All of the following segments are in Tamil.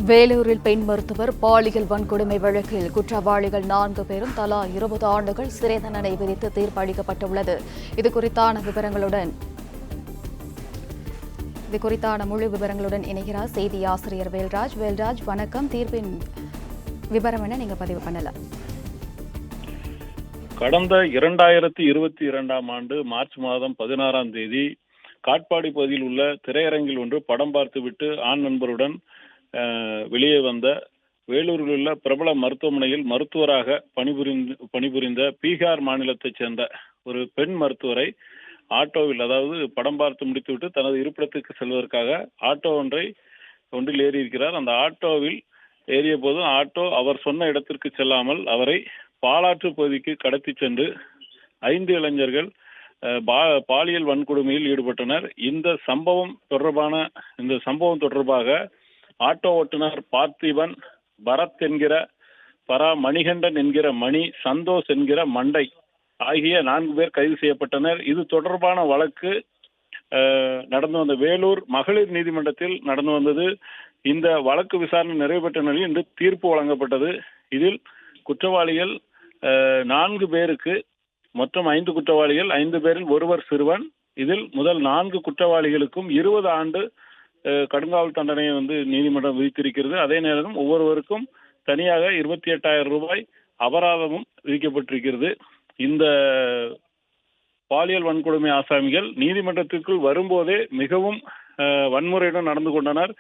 வேலூரில் பெண் மருத்துவர் பாலியல் வன்கொடுமை வழக்கில் குற்றவாளிகள் 4 பேரும் தலா 20 ஆண்டுகள் சிறை தண்டனை விதித்து தீர்ப்பு அளிக்கப்பட்டுள்ளது. இது குறித்தான முழு விவரங்களுடன் இணைகிறார் செய்தி ஆசிரியர் வேல்ராஜ். வேல்ராஜ், வணக்கம். தீர்ப்பின் விவரம் என்ன, நீங்க பதிவு பண்ணலாம்? கடந்த 2022ஆம் ஆண்டு மார்ச் மாதம் 16ஆம் தேதி காட்பாடி பகுதியில் உள்ள திரையரங்கில் ஒன்று படம் பார்த்துவிட்டு ஆண் நண்பருடன் வெளியே வந்த வேலூரில் உள்ள பிரபல மருத்துவமனையில் மருத்துவராக பணிபுரிந்த பீகார் மாநிலத்தைச் சேர்ந்த ஒரு பெண் மருத்துவரை ஆட்டோவில், அதாவது படம் பார்த்து முடித்துவிட்டு தனது இருப்பிடத்துக்கு செல்வதற்காக ஆட்டோ ஒன்றில் ஏறி இருக்கிறார். அந்த ஆட்டோவில் ஏறிய போது ஆட்டோ அவர் சொன்ன இடத்திற்கு செல்லாமல் அவரை பாலாற்று பகுதிக்கு கடத்தி சென்று 5 இளைஞர்கள் பாலியல் வன்கொடுமையில் ஈடுபட்டனர். இந்த சம்பவம் தொடர்பாக ஆட்டோ ஓட்டுநர் பார்த்திபன், பரத் என்கிற பரா, மணிகண்டன் என்கிற மணி, சந்தோஷ் என்கிற மண்டை ஆகிய 4 பேர் கைது செய்யப்பட்டனர். இது தொடர்பான வழக்கு நடந்து வந்த வேலூர் மகளிர் நீதிமன்றத்தில் நடந்து வந்தது. இந்த வழக்கு விசாரணை நிறைவு பெற்ற நிலையில் இன்று தீர்ப்பு வழங்கப்பட்டது. இதில் குற்றவாளிகள் 4 பேருக்கு, மொத்தம் 5 குற்றவாளிகள், 5 பேரில் ஒருவர் சிறுவன். இதில் முதல் 4 குற்றவாளிகளுக்கும் 20 ஆண்டு கடுங்காவல் தண்டனையை நீதிமன்றம் விதித்திருக்கிறது. அதே நேரம் ஒவ்வொருவருக்கும் தனியாக 28,000 ரூபாய் அபராதமும் விதிக்கப்பட்டிருக்கிறது. இந்த பாலியல் வன்கொடுமை ஆசாமிகள் நீதிமன்றத்திற்குள் வரும்போதே மிகவும் வன்முறையுடன் நடந்து கொண்டனர்.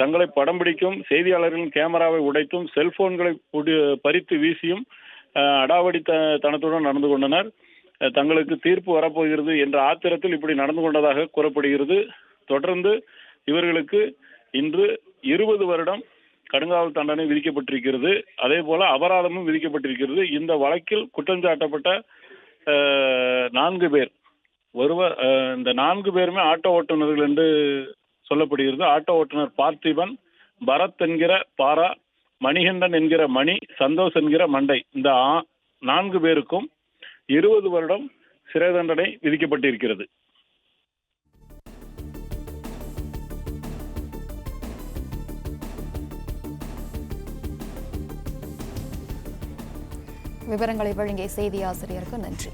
தங்களை படம் பிடிக்கும் செய்தியாளர்களின் கேமராவை உடைத்தும் செல்போன்களை பறித்து வீசியும் அடாவடித்தனத்துடன் நடந்து கொண்டனர். தங்களுக்கு தீர்ப்பு வரப்போகிறது என்ற ஆத்திரத்தில் இப்படி நடந்து கொண்டதாக கூறப்படுகிறது. தொடர்ந்து இவர்களுக்கு இன்று 20 வருடம் கடுங்காவல் தண்டனை விதிக்கப்பட்டிருக்கிறது. அதே போல அபராதமும் விதிக்கப்பட்டிருக்கிறது. இந்த வழக்கில் குற்றம் சாட்டப்பட்ட 4 பேர், இந்த 4 பேருமே ஆட்டோ ஓட்டுநர்கள் என்று சொல்லப்படுகிறது. ஆட்டோ ஓட்டுநர் பார்த்திபன், பரத் என்கிற பாரா, மணிகண்டன் என்கிற மணி, சந்தோஷ் என்கிற மண்டை, இந்த 4 பேருக்கும் 20 வருடம் சிறை தண்டனை விதிக்கப்பட்டிருக்கிறது. விவரங்களை வழங்கிய செய்தி ஆசிரியருக்கு நன்றி.